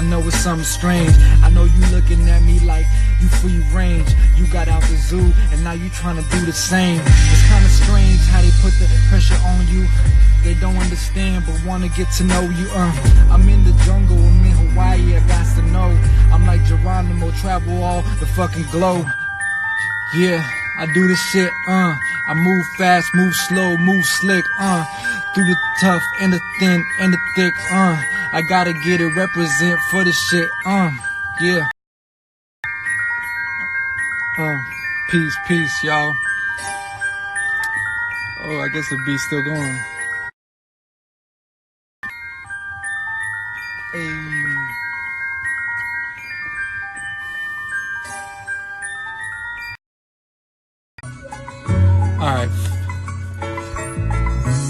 know it's something strange. I know you looking at me like you free range. You got out the zoo and now you trying to do the same. It's kind of strange how they put the pressure on you. They don't understand but wanna get to know you. I'm in the jungle, I'm in Hawaii, I got to know. I'm like Geronimo, travel all the fucking globe. Yeah, I do this shit, I move fast, move slow, move slick, through the tough and the thin and the thick, I gotta get it, represent for the shit, yeah. Peace, peace, y'all. Oh, I guess the beat's still going. Hey. Alright.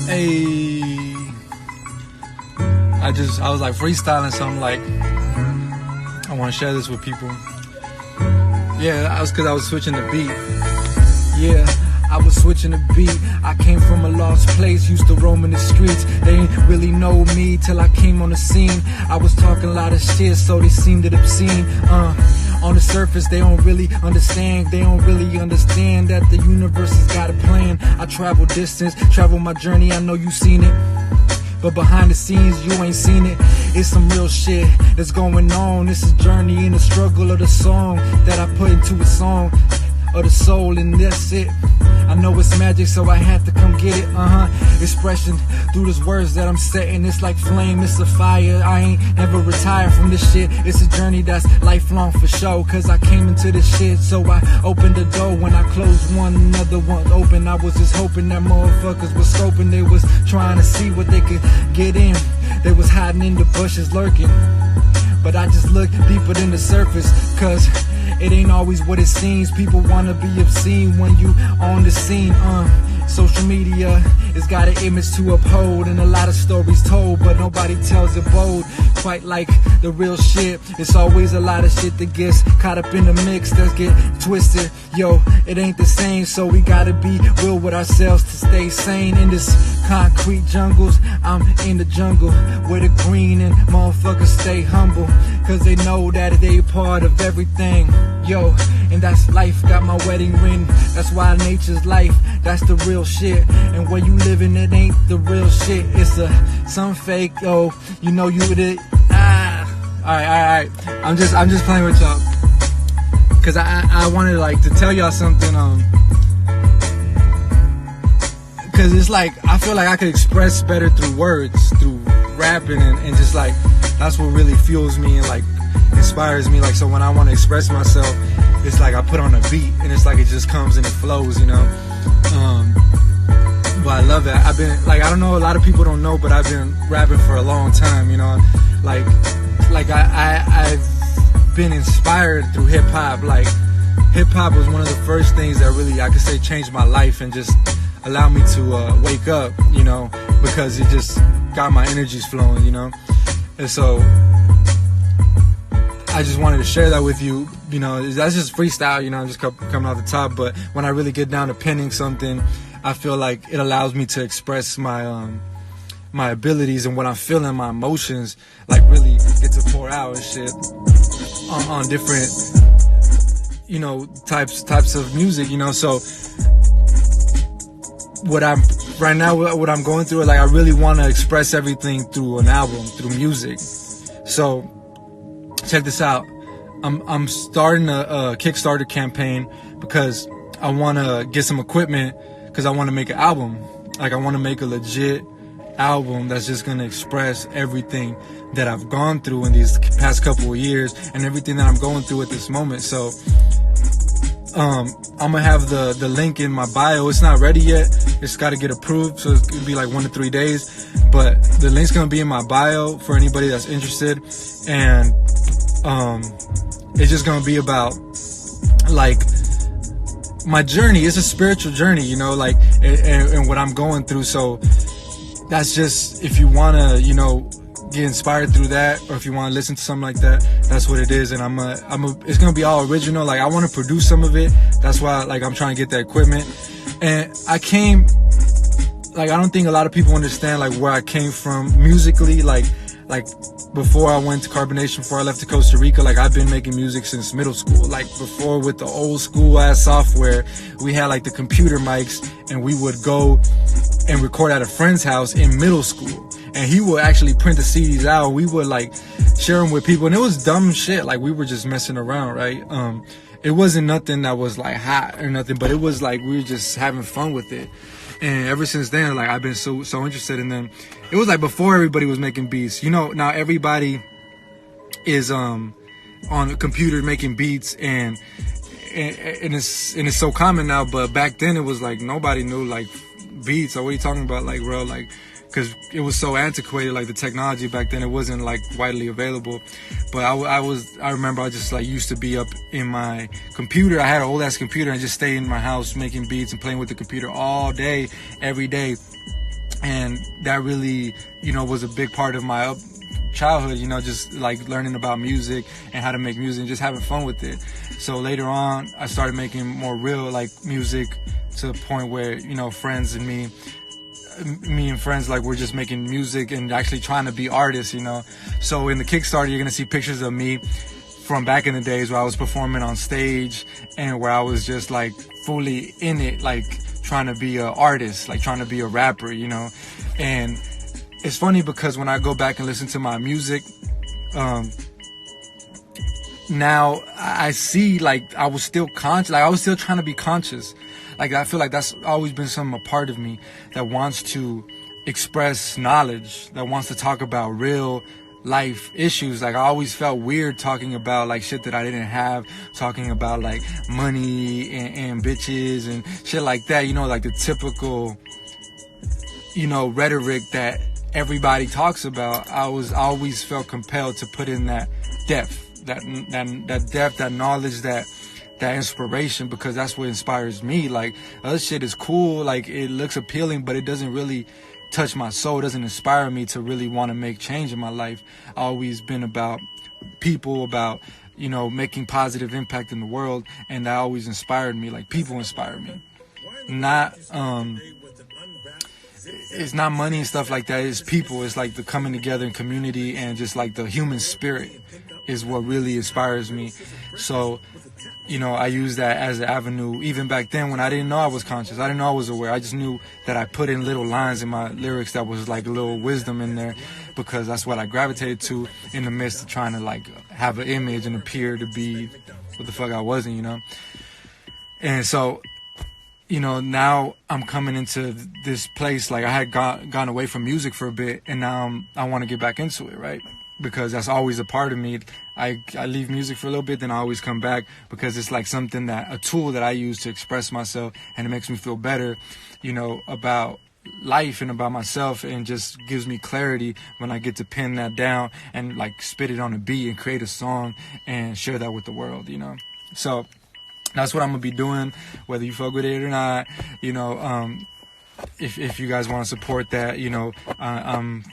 Hey. I was like freestyling, so I'm like, I want to share this with people. Yeah, that was because I was switching the beat. Yeah, I was switching the beat. I came from a lost place, used to roam in the streets. They ain't really know me till I came on the scene. I was talking a lot of shit, so they seemed it obscene. On the surface, they don't really understand. They don't really understand that the universe has got a plan. I travel distance, travel my journey, I know you seen it. But behind the scenes, you ain't seen it. It's some real shit that's going on. It's a journey in the struggle of the song that I put into a song of the soul, and that's it. I know it's magic, so I had to come get it, Expression through these words that I'm setting. It's like flame, it's a fire. I ain't never retired from this shit. It's a journey that's lifelong for sure. Cause I came into this shit, so I opened the door. When I closed one, another one open. I was just hoping that motherfuckers was scoping. They was trying to see what they could get in. They was hiding in the bushes lurking. But I just look deeper than the surface, cause it ain't always what it seems. People wanna be obscene when you on the scene. Social media has got an image to uphold and a lot of stories told, but nobody tells it bold. Quite like the real shit. It's always a lot of shit that gets caught up in the mix, that get twisted. Yo, it ain't the same, so we gotta be real with ourselves to stay sane. In this concrete jungles, I'm in the jungle where the green and motherfuckers stay humble, cause they know that they part of everything. Yo, and that's life, got my wedding ring. That's why nature's life, that's the real shit. And where you living, it ain't the real shit. It's some fake, yo, you know you did. Alright. I'm just playing with y'all, cause I wanted like to tell y'all something, cause it's like, I feel like I could express better through words, through rapping, and just like, that's what really fuels me and like inspires me. Like, so when I want to express myself, it's like I put on a beat and it's like it just comes and it flows, you know. But I love it. I've been like, I don't know, a lot of people don't know, but I've been rapping for a long time, you know. Like I've been inspired through hip hop. Like, hip hop was one of the first things that really, I could say, changed my life and just allowed me to wake up, you know, because it just got my energies flowing, you know. And so I just wanted to share that with you. You know, that's just freestyle, you know, I'm just coming off the top. But when I really get down to penning something, I feel like it allows me to express my my abilities and what I'm feeling, my emotions, like really get to pour out and shit on different, you know, types of music, you know. So what I'm going through, like, I really want to express everything through an album, through music. So check this out. I'm starting a Kickstarter campaign because I want to get some equipment, because I want to make an album. Like, I want to make a legit album that's just going to express everything that I've gone through in these past couple of years and everything that I'm going through at this moment. So I'm gonna have the link in my bio. It's not ready yet, it's got to get approved, so it's gonna be like 1 to 3 days, but the link's gonna be in my bio for anybody that's interested. And it's just gonna be about like my journey. It's a spiritual journey, you know, like, and what I'm going through. So that's just, if you want to, you know, get inspired through that, or if you want to listen to something like that, that's what it is. And it's gonna be all original. Like, I want to produce some of it. That's why, like, I'm trying to get that equipment. And I came like, I don't think a lot of people understand like where I came from musically. Like before I went to Carbonation, before I left to Costa Rica, like I've been making music since middle school. Like before, with the old school ass software, we had like the computer mics, and we would go and record at a friend's house in middle school, and he would actually print the CDs out. We would like share them with people, and it was dumb shit. Like we were just messing around, right? It wasn't nothing that was like hot or nothing, but it was like we were just having fun with it. And ever since then, like I've been so interested in them. It was like before everybody was making beats. You know, now everybody is on a computer making beats, and it's so common now. But back then it was like nobody knew like beats. Or what are you talking about, like, bro? Like, because it was so antiquated, like the technology back then, it wasn't like widely available. But I remember I just like used to be up in my computer. I had an old ass computer and just stay in my house making beats and playing with the computer all day, every day. And that really, you know, was a big part of my childhood, you know, just like learning about music and how to make music and just having fun with it. So later on, I started making more real like music, to the point where, you know, friends and me and friends, like, we're just making music and actually trying to be artists, you know. So in the Kickstarter, you're gonna see pictures of me from back in the days where I was performing on stage and where I was just like fully in it, like trying to be an artist, like trying to be a rapper, you know. And it's funny because when I go back and listen to my music, now I see like I was still conscious, like I was still trying to be conscious. Like I feel like that's always been a part of me that wants to express knowledge, that wants to talk about real life issues. Like I always felt weird talking about like shit that I didn't have, talking about like money and bitches and shit like that, you know, like the typical, you know, rhetoric that everybody talks about. I always felt compelled to put in that depth, that depth, that knowledge, that inspiration, because that's what inspires me. Like other shit is cool, like it looks appealing, but it doesn't really touch my soul. It doesn't inspire me to really want to make change in my life. I've always been about people, about, you know, making positive impact in the world, and that always inspired me. Like people inspire me, not it's not money and stuff like that. It's people. It's like the coming together in community, and just like the human spirit is what really inspires me. So, you know, I use that as an avenue. Even back then when I didn't know I was conscious, I didn't know I was aware. I just knew that I put in little lines in my lyrics that was like a little wisdom in there, because that's what I gravitated to in the midst of trying to like have an image and appear to be what the fuck I wasn't, you know. And so, you know, now I'm coming into this place, like I had gone away from music for a bit, and now I want to get back into it, right? Because that's always a part of me. I leave music for a little bit, then I always come back, because it's like something a tool that I use to express myself, and it makes me feel better, you know, about life and about myself, and just gives me clarity when I get to pin that down and like spit it on a beat and create a song and share that with the world, you know. So that's what I'm gonna be doing, whether you fuck with it or not, you know. If you guys want to support that, you know, I'm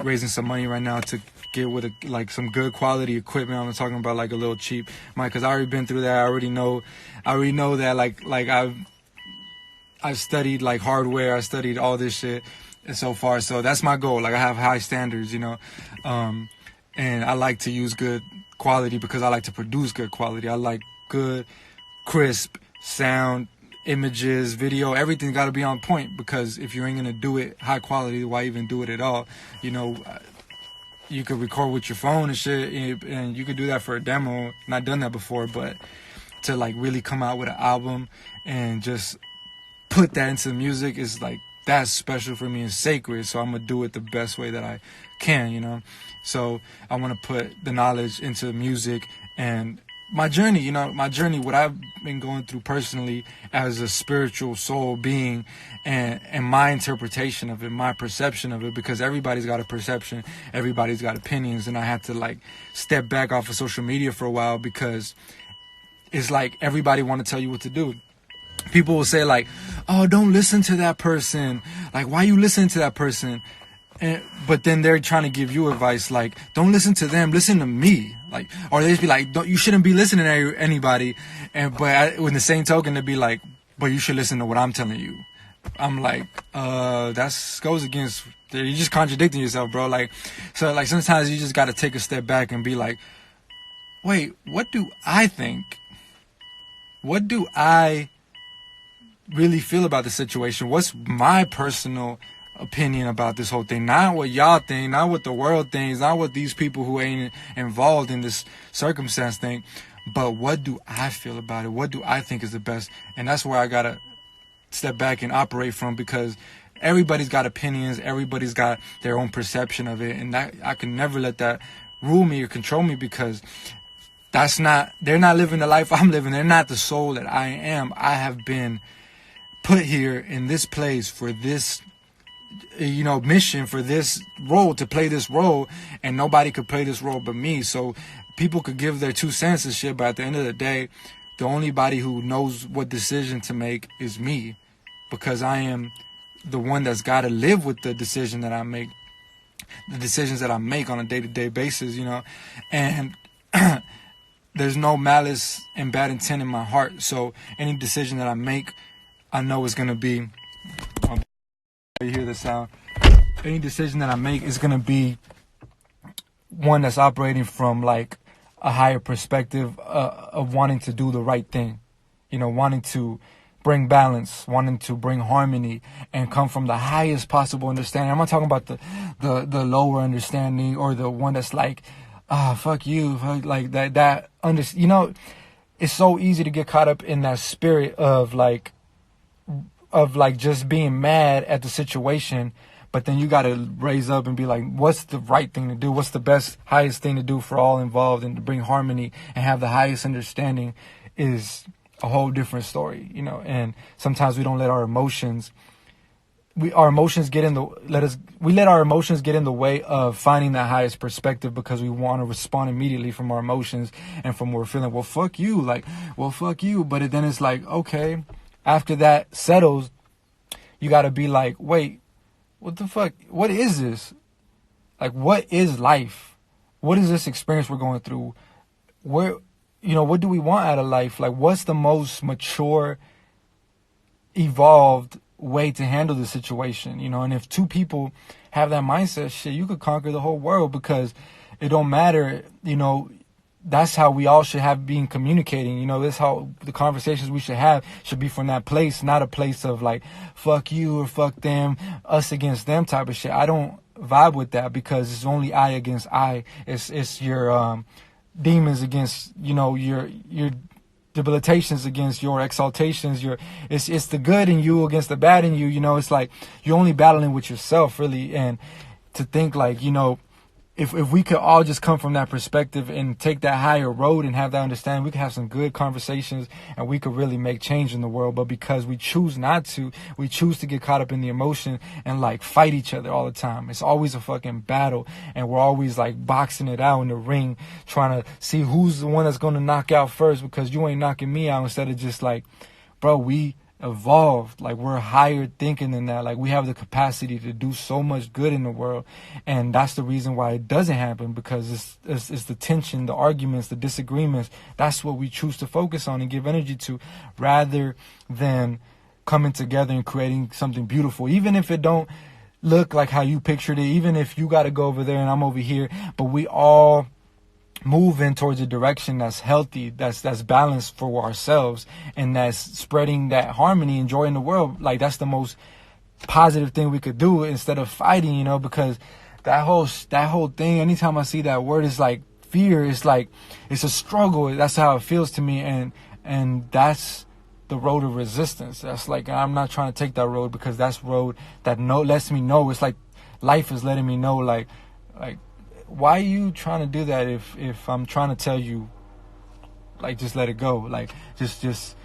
raising some money right now to get with like some good quality equipment. I'm not talking about like a little cheap mic, because I already been through that. I already know that like I've studied like hardware. I studied all this shit and so far. So that's my goal. Like I have high standards, you know, and I like to use good quality because I like to produce good quality. I like good, crisp sound, images, video, everything got to be on point, because if you ain't gonna do it high quality, why even do it at all? You know, you could record with your phone and shit, and you could do that for a demo. Not done that before, but to like really come out with an album and just put that into the music is like, that's special for me and sacred. So I'm gonna do it the best way that I can, you know. So I want to put the knowledge into music, and my journey, you know, what I've been going through personally as a spiritual soul being, and my interpretation of it, my perception of it, because everybody's got a perception, everybody's got opinions, and I had to like step back off of social media for a while, because it's like everybody want to tell you what to do. People will say like, oh, don't listen to that person. Like, why you listening to that person? But then they're trying to give you advice like, don't listen to them, listen to me. Like, or they just be like, you shouldn't be listening to anybody. But with the same token, they'd be like, but you should listen to what I'm telling you. I'm like, that's goes against, you're just contradicting yourself, bro. Like, so like sometimes you just got to take a step back and be like, wait, what do I think? What do I really feel about the situation? What's my personal opinion about this whole thing? Not what y'all think, not what the world thinks, not what these people who ain't involved in this circumstance think, but what do I feel about it? What do I think is the best? And that's where I gotta step back and operate from, because everybody's got opinions, everybody's got their own perception of it, and that I can never let that rule me or control me, because they're not living the life I'm living. They're not the soul that I am. I have been put here in this place for this, mission, for this role, to play this role, and nobody could play this role but me. So people could give their 2 cents and shit, but at the end of the day, the only body who knows what decision to make is me, because I am the one that's got to live with the decision that I make, the decisions that I make on a day-to-day basis, and there's no malice and bad intent in my heart. So any decision that I make, I know is going to be, you hear the sound, any decision that I make is going to be one that's operating from like a higher perspective of wanting to do the right thing, wanting to bring balance, wanting to bring harmony, and come from the highest possible understanding. I'm not talking about the lower understanding, or the one that's like, fuck you, like that it's so easy to get caught up in that spirit of like just being mad at the situation. But then you got to raise up and be like, what's the right thing to do? What's the best, highest thing to do for all involved, and to bring harmony and have the highest understanding is a whole different story, And sometimes we don't let our emotions, let our emotions get in the way of finding that highest perspective, because we want to respond immediately from our emotions and from what we're feeling. Well, fuck you. But then it's like, okay, after that settles, you got to be like, wait, what the fuck? What is this? Like, what is life? What is this experience we're going through? What do we want out of life? Like, what's the most mature, evolved way to handle the situation? And if 2 people have that mindset, shit, you could conquer the whole world, because it don't matter, that's how we all should have been communicating. That's how the conversations we should be from that place, not a place of like, fuck you or fuck them, us against them type of shit. I don't vibe with that, because it's only I against I. It's your demons against, your debilitations against your exaltations. It's the good in you against the bad in you. It's like you're only battling with yourself, really. And to think like, if we could all just come from that perspective and take that higher road and have that understanding, we could have some good conversations and we could really make change in the world. But because we choose not to, we choose to get caught up in the emotion and like fight each other all the time. It's always a fucking battle, and we're always like boxing it out in the ring, trying to see who's the one that's going to knock out first, because you ain't knocking me out, instead of just like, bro, we evolved, like we're higher thinking than that. Like we have the capacity to do so much good in the world, and that's the reason why it doesn't happen, because it's the tension, the arguments, the disagreements. That's what we choose to focus on and give energy to, rather than coming together and creating something beautiful, even if it don't look like how you pictured it, even if you got to go over there and I'm over here, but we all moving towards a direction that's healthy, that's balanced for ourselves, and that's spreading that harmony and joy in the world. Like that's the most positive thing we could do, instead of fighting, because that whole thing, anytime I see that word, is like fear. It's like it's a struggle. That's how it feels to me, and that's the road of resistance. That's like, I'm not trying to take that road, because that's road that lets me know. It's like life is letting me know, like why are you trying to do that if I'm trying to tell you, like, just let it go, like just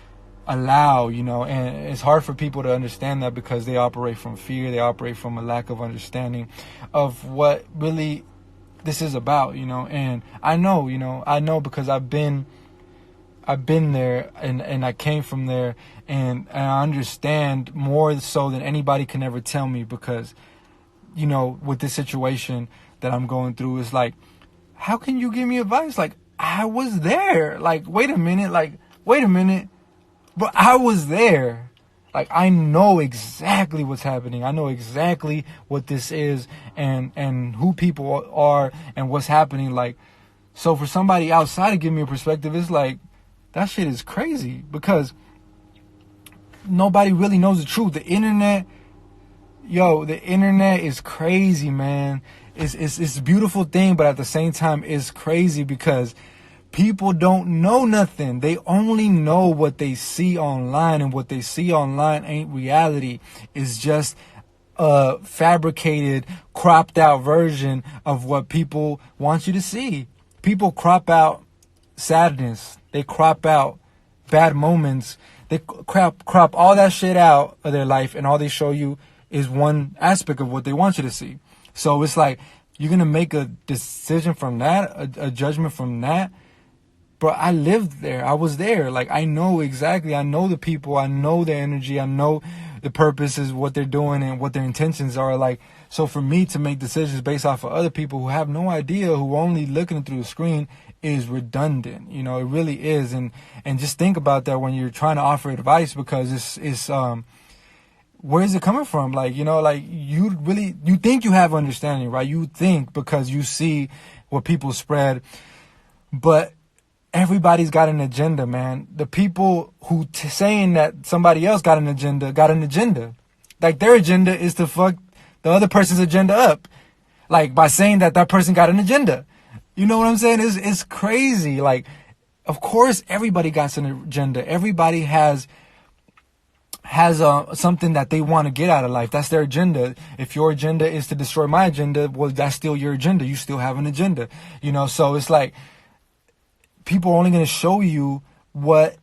allow, and it's hard for people to understand that, because they operate from fear, they operate from a lack of understanding of what really this is about, and I know because I've been there, and I came from there, and I understand more so than anybody can ever tell me, because with this situation that I'm going through, is like, how can you give me advice? Like, I was there. Like, wait a minute, but I was there. Like, I know exactly what's happening. I know exactly what this is and who people are and what's happening. Like, so for somebody outside to give me a perspective, it's like, that shit is crazy because nobody really knows the truth. The internet is crazy, man. It's a beautiful thing, but at the same time, it's crazy because people don't know nothing. They only know what they see online, and what they see online ain't reality. It's just a fabricated, cropped out version of what people want you to see. People crop out sadness. They crop out bad moments. They crop all that shit out of their life, and all they show you is one aspect of what they want you to see. So it's like, you're going to make a decision from that, a judgment from that. But I lived there. I was there. Like, I know exactly. I know the people. I know their energy. I know the purposes, what they're doing and what their intentions are. Like, so for me to make decisions based off of other people who have no idea, who are only looking through the screen, is redundant. You know, it really is. And just think about that when you're trying to offer advice, because it's where is it coming from? Like, you know, like, you think you have understanding, right? You think, because you see what people spread, but everybody's got an agenda, man. The people who saying that somebody else got an agenda. Like, their agenda is to fuck the other person's agenda up, like, by saying that person got an agenda. You know what I'm saying? It's crazy. Like, of course, everybody got an agenda. Everybody has something that they want to get out of life. That's their agenda. If your agenda is to destroy my agenda, well, that's still your agenda. You still have an agenda, you know? So it's like, people are only going to show you what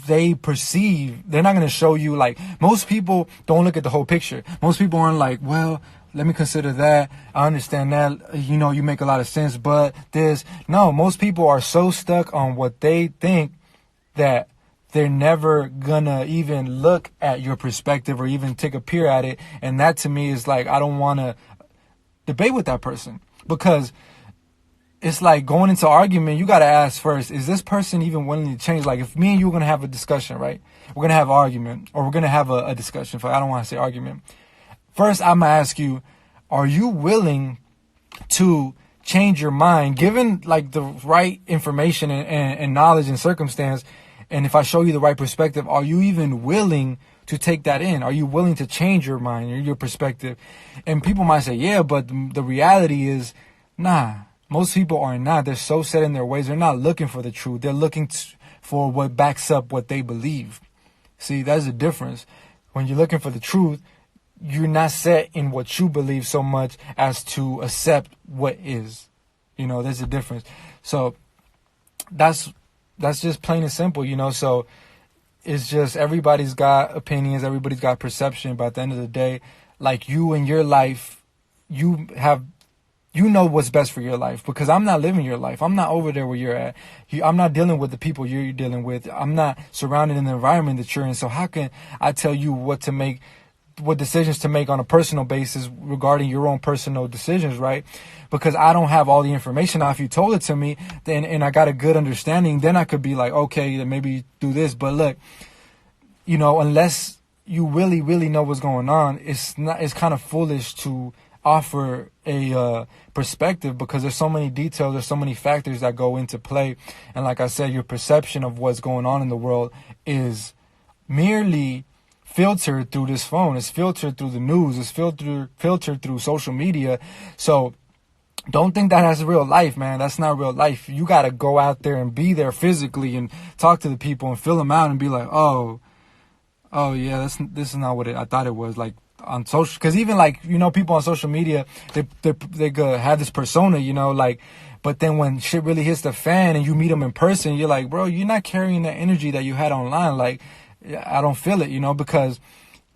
they perceive. They're not going to show you, like, most people don't look at the whole picture. Most people aren't like, well, let me consider that. I understand that. You know, you make a lot of sense, but this. No, most people are so stuck on what they think that they're never gonna even look at your perspective or even take a peer at it. And that, to me, is like, I don't want to debate with that person, because it's like going into argument. You got to ask first, is this person even willing to change? Like, if me and you are going to have a discussion, right? We're going to have an argument, or we're going to have a discussion. I don't want to say argument. First, I'm going to ask you, are you willing to change your mind, given, like, the right information and knowledge and circumstance? And if I show you the right perspective, are you even willing to take that in? Are you willing to change your mind or your perspective? And people might say, yeah, but the reality is, nah. Most people are not. They're so set in their ways. They're not looking for the truth. They're looking for what backs up what they believe. See, that's the difference. When you're looking for the truth, you're not set in what you believe so much as to accept what is. You know, there's a difference. So that's just plain and simple, you know. So it's just, everybody's got opinions. Everybody's got perception. But at the end of the day, like, you in your life, you know what's best for your life, because I'm not living your life. I'm not over there where you're at. I'm not dealing with the people you're dealing with. I'm not surrounded in the environment that you're in. So how can I tell you what decisions to make on a personal basis regarding your own personal decisions, right? Because I don't have all the information. Now, if you told it to me, then, and I got a good understanding, then I could be like, okay, then maybe do this. But look, you know, unless you really, really know what's going on, it's kind of foolish to offer a perspective, because there's so many details, there's so many factors that go into play. And like I said, your perception of what's going on in the world is merely filtered through this phone. It's filtered through the news. It's filtered through social media. So don't think that has real life, man. That's not real life. You got to go out there and be there physically and talk to the people and fill them out and be like, oh yeah, this is not what I thought it was. Like, on social, because even, like, you know, people on social media, they have this persona, you know, like, but then when shit really hits the fan and you meet them in person, you're like, bro, you're not carrying that energy that you had online. Like, I don't feel it, you know, because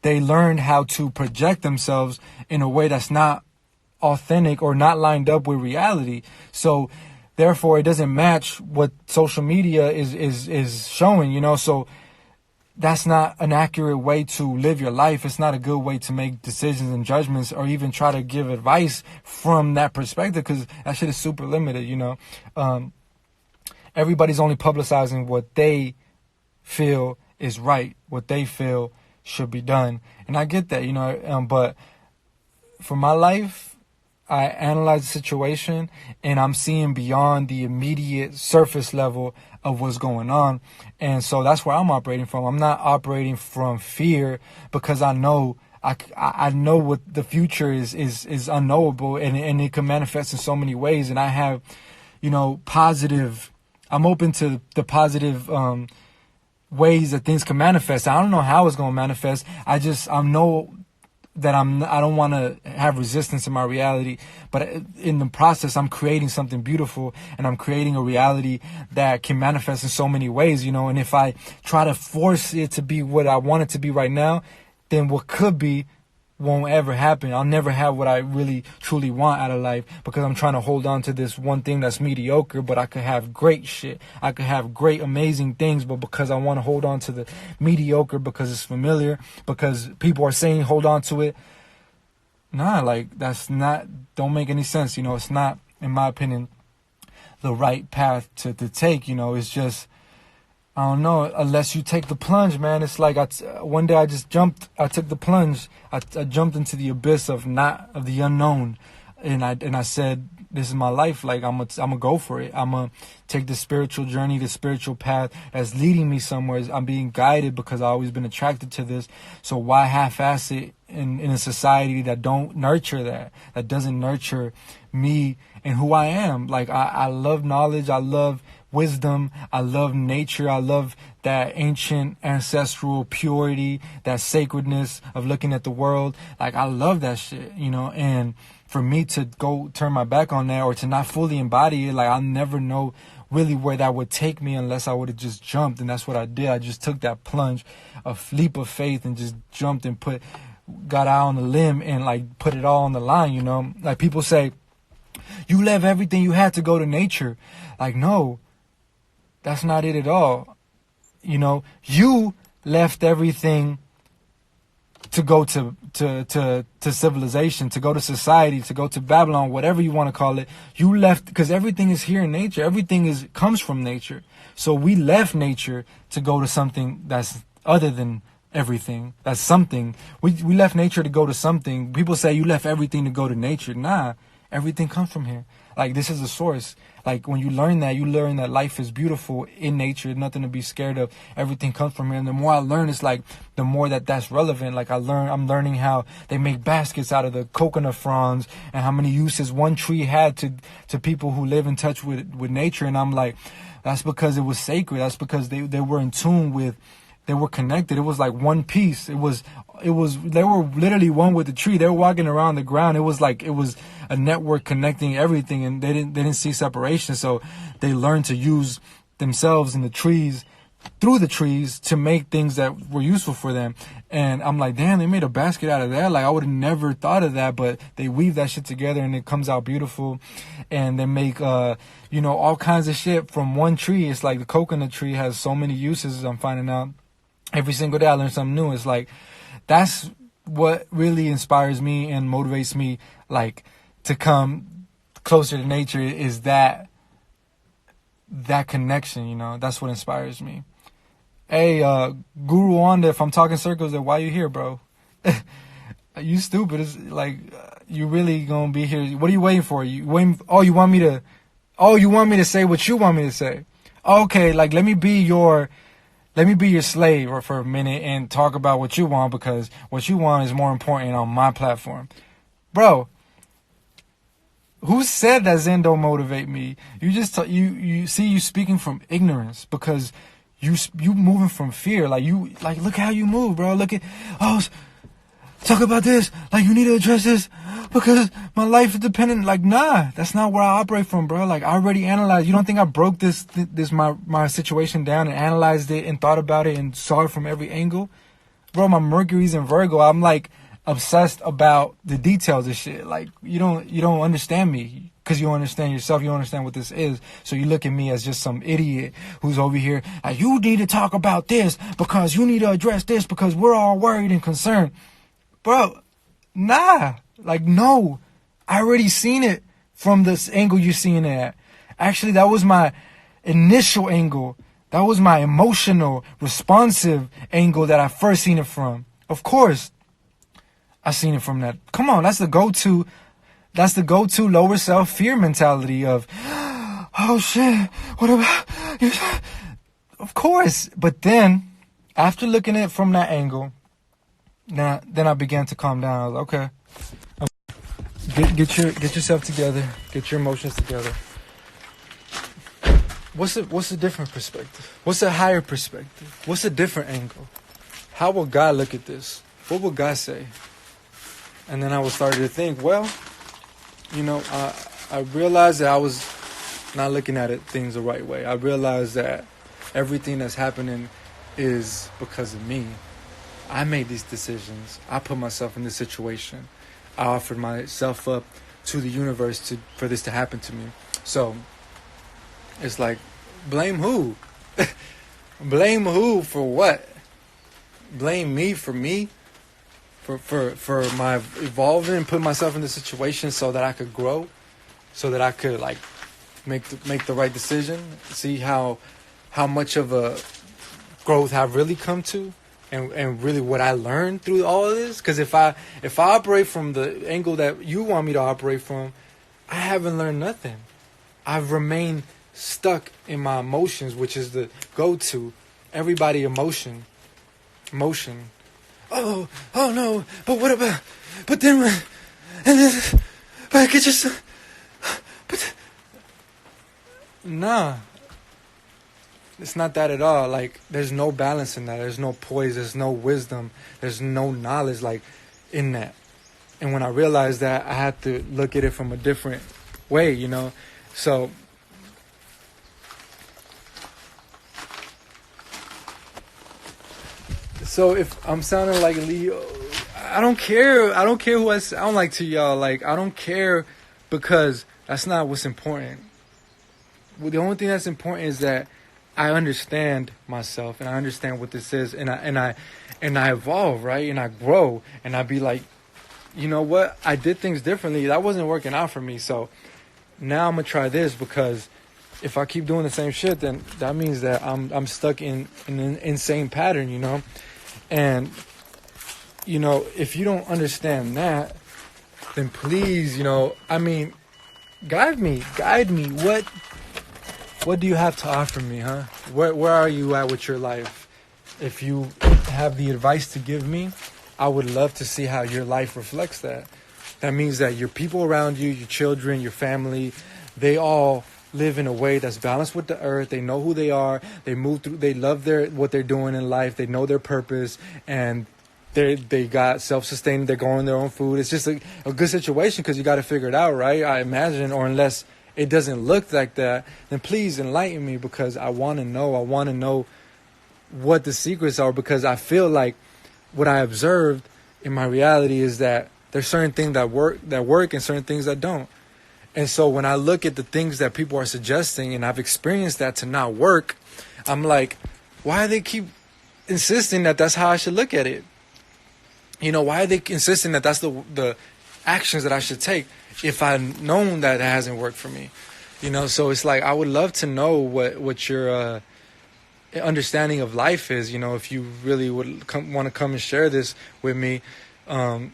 they learned how to project themselves in a way that's not authentic or not lined up with reality. So therefore, it doesn't match what social media is showing, you know. So that's not an accurate way to live your life. It's not a good way to make decisions and judgments, or even try to give advice from that perspective, because that shit is super limited, you know. Everybody's only publicizing what they feel is right, what they feel should be done. And I get that, but for my life, I analyze the situation and I'm seeing beyond the immediate surface level of what's going on. And so that's where I'm operating from. I'm not operating from fear, because I know I know what the future is unknowable, and it can manifest in so many ways. And I have, positive, I'm open to the positive ways that things can manifest. I don't know how it's going to manifest. I know that I don't want to have resistance in my reality, but in the process, I'm creating something beautiful, and I'm creating a reality that can manifest in so many ways, and if I try to force it to be what I want it to be right now, then what could be won't ever happen. I'll never have what I really truly want out of life, because I'm trying to hold on to this one thing that's mediocre, but I could have great shit. I could have great, amazing things, but because I want to hold on to the mediocre because it's familiar, because people are saying hold on to it. Don't make any sense. It's not, in my opinion, the right path to take. It's just, I don't know, unless you take the plunge, man. It's like one day I took the plunge. I jumped into the abyss of the unknown. And I said, this is my life. Like, I'm gonna go for it. I'm gonna take the spiritual journey, the spiritual path that's leading me somewhere. I'm being guided because I've always been attracted to this. So why half-ass it in a society that don't nurture that doesn't nurture me and who I am? Like, I love knowledge. I love wisdom. I love nature. I love that ancient ancestral purity, that sacredness of looking at the world. Like, I love that shit, and for me to go turn my back on that, or to not fully embody it, like, I'll never know really where that would take me unless I would have just jumped. And that's what I did. I just took that plunge, a leap of faith, and just jumped and got out on the limb and like put it all on the line. Like, people say, you left everything you had to go to nature. Like, no, that's not it at all. You left everything to go to civilization, to go to society, to go to Babylon, whatever you want to call it. You left because everything is here in nature. Everything comes from nature. So we left nature to go to something that's other than everything. That's something. We left nature to go to something. People say you left everything to go to nature. Nah, everything comes from here. Like, this is the source. Like, when you learn that life is beautiful in nature, nothing to be scared of. Everything comes from here. And the more I learn, it's like, the more that's relevant. Like, I'm learning how they make baskets out of the coconut fronds, and how many uses one tree had to people who live in touch with nature. And I'm like, that's because it was sacred. That's because they were in tune with, they were connected. It was like one piece. They were literally one with the tree. They were walking around the ground. It was a network connecting everything, and they didn't see separation. So they learned to use themselves and the trees, through the trees, to make things that were useful for them. And I'm like, damn, they made a basket out of that. Like, I would have never thought of that, but they weave that shit together and it comes out beautiful. And they make, all kinds of shit from one tree. It's like the coconut tree has so many uses, I'm finding out. Every single day I learn something new. It's like, that's what really inspires me and motivates me, like, to come closer to nature, is that connection, That's what inspires me. Hey, Guru Wanda, if I'm talking circles, then why you here, bro? You stupid. It's like, you really gonna be here. What are you waiting for? You want me to say what you want me to say? Okay, like, let me be your slave for a minute and talk about what you want, because what you want is more important on my platform. Bro, who said that Zen don't motivate me? You just, you speaking from ignorance, because you moving from fear. Like, look how you move, bro. Look at, talk about this. Like, you need to address this because my life is dependent. Like, nah, that's not where I operate from, bro. Like, I already analyzed. You don't think I broke my situation down and analyzed it and thought about it and saw it from every angle? Bro, my Mercury's in Virgo. I'm like obsessed about the details of shit. Like, you don't understand me because you don't understand yourself. You don't understand what this is. So you look at me as just some idiot who's over here. Like, you need to talk about this because you need to address this because we're all worried and concerned. Bro, nah. Like, no. I already seen it from this angle you're seeing it at. Actually, that was my initial angle. That was my emotional, responsive angle that I first seen it from. Of course, I seen it from that. Come on, that's the go-to lower self-fear mentality of, oh shit, what about you? Of course. But then, after looking at it from that angle, then I began to calm down. I was like, okay, get yourself together, get your emotions together. What's a different perspective? What's a higher perspective? What's a different angle? How will God look at this? What will God say? And then I was starting to think, well, I realized that I was not looking at things the right way. I realized that everything that's happening is because of me. I made these decisions. I put myself in this situation. I offered myself up to the universe for this to happen to me. So it's like, blame who? Blame who for what? Blame me for me? For my evolving and put myself in the situation so that I could grow, so that I could like make the right decision, see how much of a growth I've really come to, and really what I learned through all of this. Because if I operate from the angle that you want me to operate from, I haven't learned nothing. I've remained stuck in my emotions, which is the go-to. Everybody emotion. Oh no! But what about? But then, and then, but I could just. But nah, it's not that at all. Like, there's no balance in that. There's no poise. There's no wisdom. There's no knowledge like in that. And when I realized that, I had to look at it from a different way, So. So if I'm sounding like Leo, I don't care. I don't care who I sound like to y'all. Like, I don't care, because that's not what's important. The only thing that's important is that I understand myself and I understand what this is, and I evolve, right? And I grow, and I be like, you know what? I did things differently. That wasn't working out for me. So now I'm gonna try this, because if I keep doing the same shit, then that means that I'm stuck in an insane pattern, And, if you don't understand that, then please, guide me. What do you have to offer me, huh? Where are you at with your life? If you have the advice to give me, I would love to see how your life reflects that. That means that your people around you, your children, your family, they all live in a way that's balanced with the earth. They know who they are. They move through. They love what they're doing in life. They know their purpose, and they got self-sustaining. They're growing their own food. It's just a good situation, because you got to figure it out, right? I imagine, or unless it doesn't look like that, then please enlighten me, because I want to know. I want to know what the secrets are, because I feel like what I observed in my reality is that there's certain things that work and certain things that don't. And so when I look at the things that people are suggesting, and I've experienced that to not work, I'm like, why do they keep insisting that that's how I should look at it? Why are they insisting that that's the actions that I should take if I've known that it hasn't worked for me? So it's like, I would love to know what your understanding of life is. If you really would want to come and share this with me, I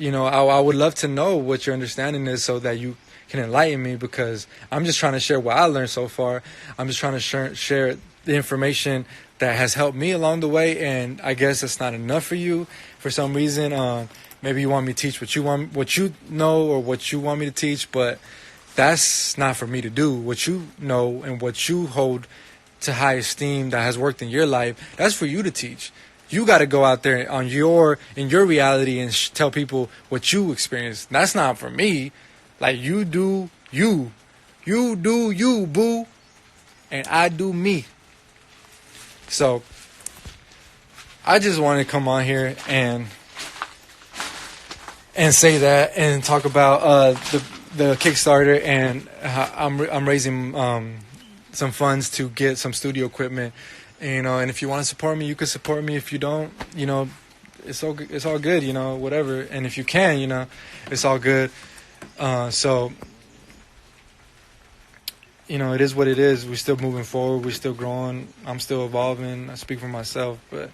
would love to know what your understanding is, so that you can enlighten me, because I'm just trying to share what I learned so far. I'm just trying to share the information that has helped me along the way, and I guess it's not enough for you for some reason. Maybe you want me to teach what you know, or what you want me to teach, but that's not for me to do. What you know and what you hold to high esteem that has worked in your life, that's for you to teach. You got to go out there in your reality and tell people what you experienced. That's not for me. Like, you do you. You do you, boo. And I do me. So I just wanted to come on here and say that, and talk about the Kickstarter, and I'm raising some funds to get some studio equipment. And if you want to support me, you can support me. If you don't, it's all good, whatever. And if you can, it's all good. So, it is what it is. We're still moving forward. We're still growing. I'm still evolving. I speak for myself, but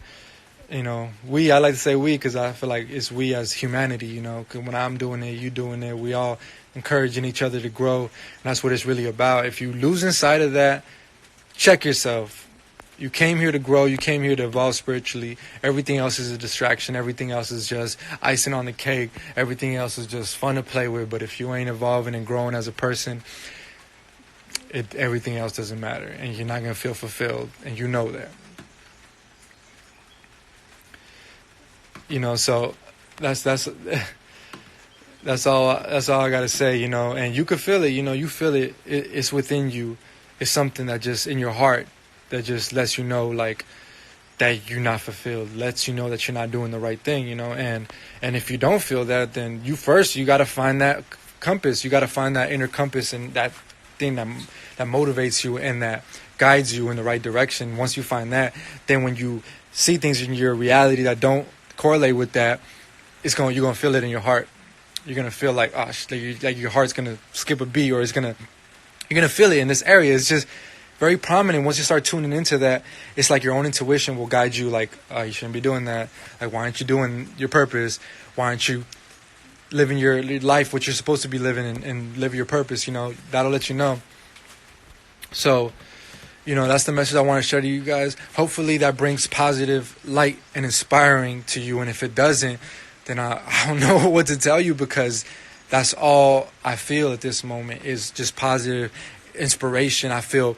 I like to say we because I feel like it's we as humanity, because when I'm doing it, you doing it, we all encouraging each other to grow. And that's what it's really about. If you lose sight of that, check yourself. You came here to grow. You came here to evolve spiritually. Everything else is a distraction. Everything else is just icing on the cake. Everything else is just fun to play with. But if you ain't evolving and growing as a person, everything else doesn't matter. And you're not going to feel fulfilled. And you know that. So that's all I gotta say, and you can feel it, you feel it, it's within you. It's something that just in your heart that just lets you know like that you're not fulfilled, lets you know that you're not doing the right thing, and if you don't feel that, then you gotta find that compass, you gotta find that inner compass and that thing that motivates you and that guides you in the right direction. Once you find that, then when you see things in your reality that don't correlate with that, you're gonna feel it in your heart. You're gonna feel like like your heart's gonna skip a beat, or you're gonna feel it in this area. It's just very prominent. Once you start tuning into that, it's like your own intuition will guide you. Like, oh, you shouldn't be doing that. Like, why aren't you doing your purpose? Why aren't you living your life, what you're supposed to be living, and live your purpose? That'll let you know. So, that's the message I want to share to you guys. Hopefully that brings positive light and inspiring to you. And if it doesn't, then I don't know what to tell you, because that's all I feel at this moment is just positive inspiration. I feel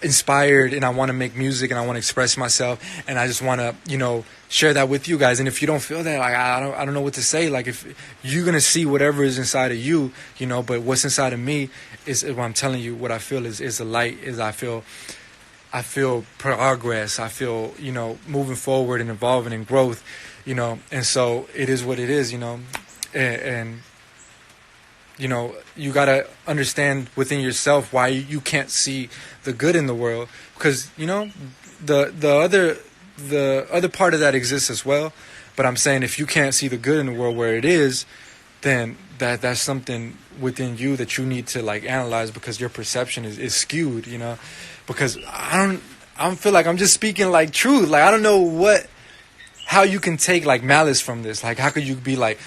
inspired and I want to make music and I want to express myself. And I just want to, share that with you guys. And if you don't feel that, like, I don't know what to say. Like, if you're going to see whatever is inside of you, but what's inside of me is what I'm telling you. What I feel is a light, is I feel progress. I feel, moving forward and evolving and growth, and so it is what it is, and you got to understand within yourself why you can't see the good in the world, because, the other part of that exists as well. But I'm saying, if you can't see the good in the world where it is, then that's something within you that you need to like analyze, because your perception is skewed, because I feel like I'm just speaking like truth. Like, I don't know how you can take like malice from this. Like, how could you be like,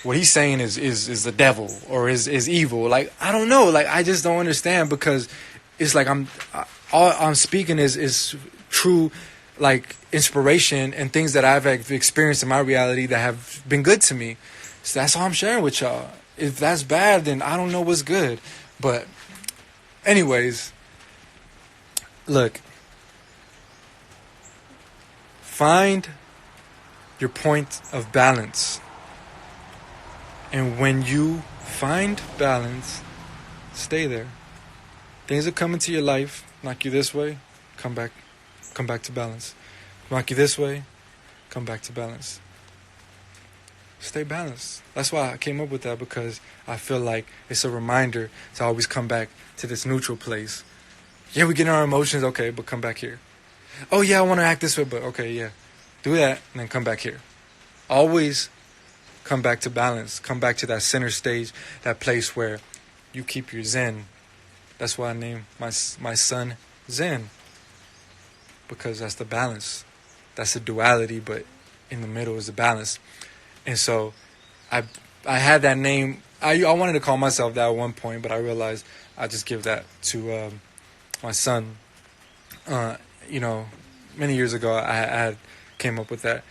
what he's saying is the devil or is evil? Like, I don't know. Like, I just don't understand, because it's like all I'm speaking is true, like, inspiration and things that I've experienced in my reality that have been good to me. So that's all I'm sharing with y'all. If that's bad, then I don't know what's good. But anyways, look, find your point of balance. And when you find balance, stay there. Things that come into your life, knock you this way, come back to balance. Knock you this way, come back to balance. Stay balanced. That's why I came up with that, because I feel like it's a reminder to always come back to this neutral place. Yeah, we get in our emotions, okay, but come back here. Oh yeah, I want to act this way, but okay, yeah. Do that, and then come back here. Always come back to balance. Come back to that center stage, that place where you keep your zen. That's why I named my son Zen, because that's the balance. That's the duality, but in the middle is the balance. And so I had that name. I wanted to call myself that at one point, but I realized I just give that to my son. Many years ago, I had came up with that.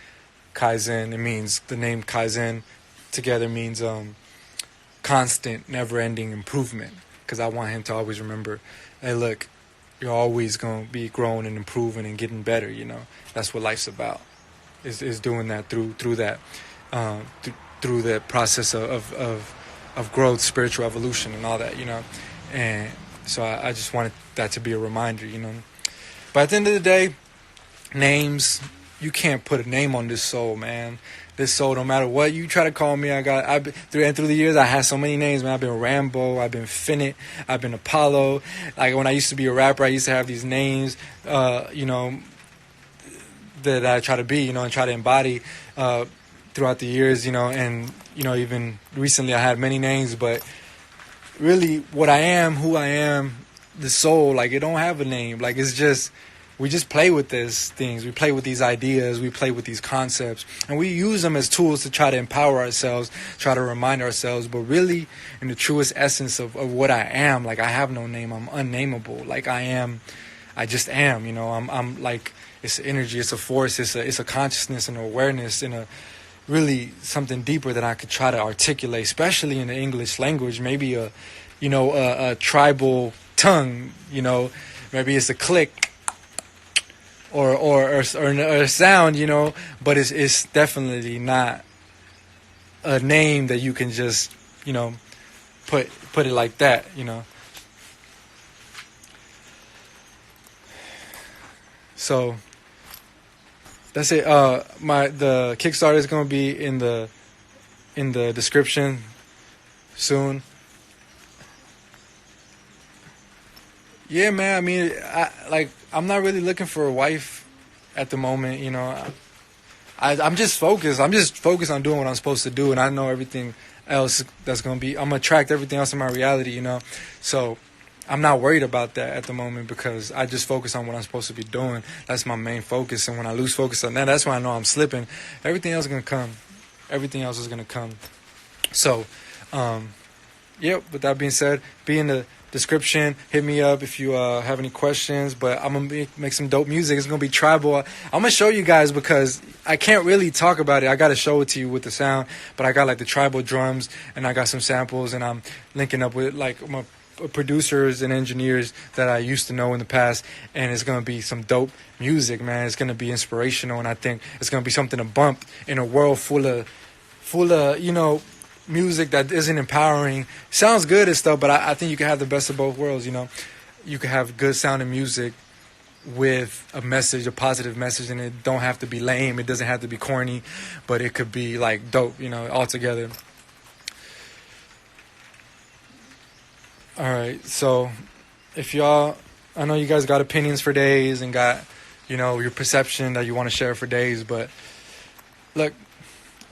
Kaizen, it means, the name Kaizen together means constant, never-ending improvement, because I want him to always remember, hey, look, you're always going to be growing and improving and getting better, That's what life's about, is doing that through that, through the process of growth, spiritual evolution and all that, And so I just wanted that to be a reminder, But at the end of the day, names, you can't put a name on this soul, man. This soul, no matter what you try to call me, through the years, I had so many names, man. I've been Rambo, I've been Finnet, I've been Apollo. Like, when I used to be a rapper, I used to have these names, that I try to be, and try to embody throughout the years, and, even recently I had many names, but really what I am, who I am, the soul, like, it don't have a name. Like, it's just we just play with these things. We play with these ideas. We play with these concepts. And we use them as tools to try to empower ourselves, try to remind ourselves. But really, in the truest essence of what I am, like, I have no name. I'm unnameable. Like, I just am, you know. I'm like, it's energy, it's a force, it's a consciousness and awareness and a really something deeper that I could try to articulate, especially in the English language. Maybe a tribal tongue, you know. Maybe it's a click. Or a sound, you know, but it's definitely not a name that you can just, you know, put it like that, you know. So that's it. The Kickstarter is gonna be in the description soon. Yeah, man. I mean, I'm not really looking for a wife at the moment. You know, I'm just focused. I'm just focused on doing what I'm supposed to do, and I know everything else that's gonna be. I'm gonna attract everything else in my reality. You know, so I'm not worried about that at the moment because I just focus on what I'm supposed to be doing. That's my main focus, and when I lose focus on that, that's when I know I'm slipping. Everything else is gonna come. Everything else is gonna come. So, yep. With that being said, be in the description. Hit me up if you have any questions. But I'm gonna make some dope music. It's gonna be tribal. I'm gonna show you guys because I can't really talk about it. I gotta show it to you with the sound. But I got like the tribal drums and I got some samples and I'm linking up with like my producers and engineers that I used to know in the past, and it's gonna be some dope music, man. It's gonna be inspirational, and I think it's gonna be something to bump in a world full of you know, music that isn't empowering. Sounds good and stuff, but I think you can have the best of both worlds. You know, you can have good sounding music with a message, a positive message, and it don't have to be lame. It doesn't have to be corny, but it could be like dope, you know, all together. All right, so if y'all, I know you guys got opinions for days and got, you know, your perception that you want to share for days, but look,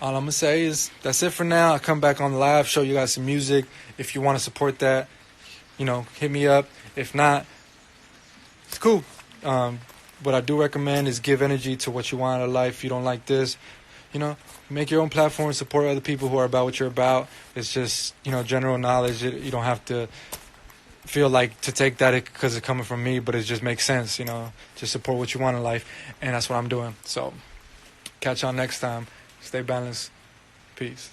all I'm going to say is that's it for now. I'll come back on the live, show you guys some music. If you want to support that, you know, hit me up. If not, it's cool. What I do recommend is give energy to what you want out of life. If you don't like this, you know, make your own platform, support other people who are about what you're about. It's just, you know, general knowledge. You don't have to feel like to take that because it's coming from me, but it just makes sense, you know. Just support what you want in life, and that's what I'm doing. So catch y'all next time. Stay balanced. Peace.